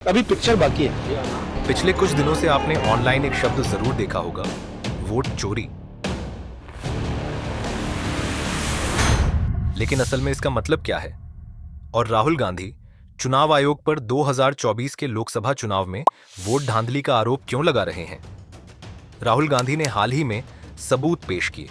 अभी पिक्चर बाकी है। पिछले कुछ दिनों से आपने ऑनलाइन एक शब्द जरूर देखा होगा, वोट चोरी। लेकिन असल में इसका मतलब क्या है? और राहुल गांधी चुनाव आयोग पर 2024 के लोकसभा चुनाव में वोट धांधली का आरोप क्यों लगा रहे हैं? राहुल गांधी ने हाल ही में सबूत पेश किए।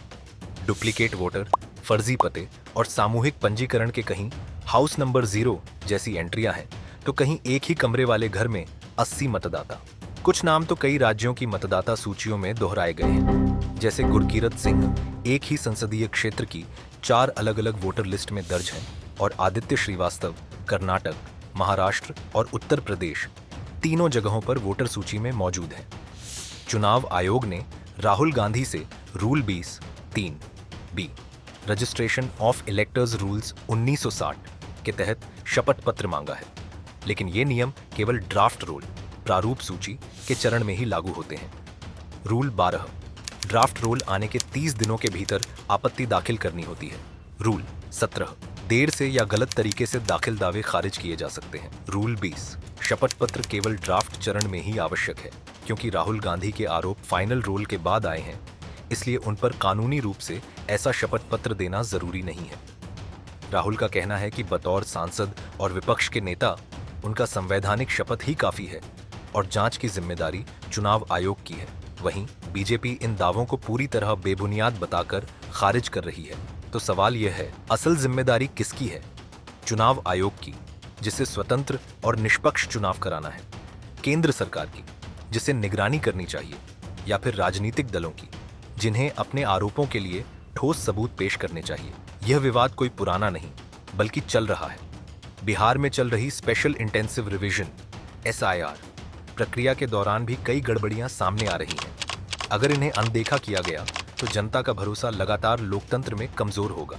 डुप्लीकेट वोटर, फर्जी पते और सामूहिक पंजीकरण के कहीं हाउस नंबर 0 जैसी एंट्रियां हैं, तो कहीं एक ही कमरे वाले घर में 80 मतदाता। कुछ नाम तो कई राज्यों की मतदाता सूचियों में दोहराए गए हैं, जैसे गुरकीरत सिंह एक ही संसदीय क्षेत्र की 4 अलग अलग वोटर लिस्ट में दर्ज हैं और आदित्य श्रीवास्तव कर्नाटक, महाराष्ट्र और उत्तर प्रदेश तीनों जगहों पर वोटर सूची में मौजूद हैं। चुनाव आयोग ने राहुल गांधी से rule 20(3)(b) registration of electors rules 1960 के तहत शपथ पत्र मांगा है, लेकिन ये नियम केवल ड्राफ्ट रोल प्रारूप सूची के चरण में ही लागू होते हैं। रूल 12 ड्राफ्ट रोल आने के 30 दिनों के भीतर आपत्ति दाखिल करनी होती है। रूल 17 देर से या गलत तरीके से दाखिल दावे खारिज किए जा सकते हैं। रूल 20 शपथ पत्र केवल ड्राफ्ट चरण में ही आवश्यक है, क्योंकि राहुल गांधी के आरोप फाइनल रोल के बाद आए हैं, इसलिए उन पर कानूनी रूप से ऐसा शपथ पत्र देना जरूरी नहीं है। राहुल का कहना है कि बतौर सांसद और विपक्ष के नेता उनका संवैधानिक शपथ ही काफी है और जांच की जिम्मेदारी चुनाव आयोग की है। वहीं बीजेपी इन दावों को पूरी तरह बेबुनियाद बताकर खारिज कर रही है। तो सवाल यह है, असल जिम्मेदारी किसकी है? चुनाव आयोग की, जिसे स्वतंत्र और निष्पक्ष चुनाव कराना है, केंद्र सरकार की, जिसे निगरानी करनी चाहिए, या फिर राजनीतिक दलों की, जिन्हें अपने आरोपों के लिए ठोस सबूत पेश करने चाहिए? यह विवाद कोई पुराना नहीं, बल्कि चल रहा है। बिहार में चल रही स्पेशल इंटेंसिव रिवीजन SIR प्रक्रिया के दौरान भी कई गड़बड़ियां सामने आ रही हैं। अगर इन्हें अनदेखा किया गया तो जनता का भरोसा लगातार लोकतंत्र में कमजोर होगा।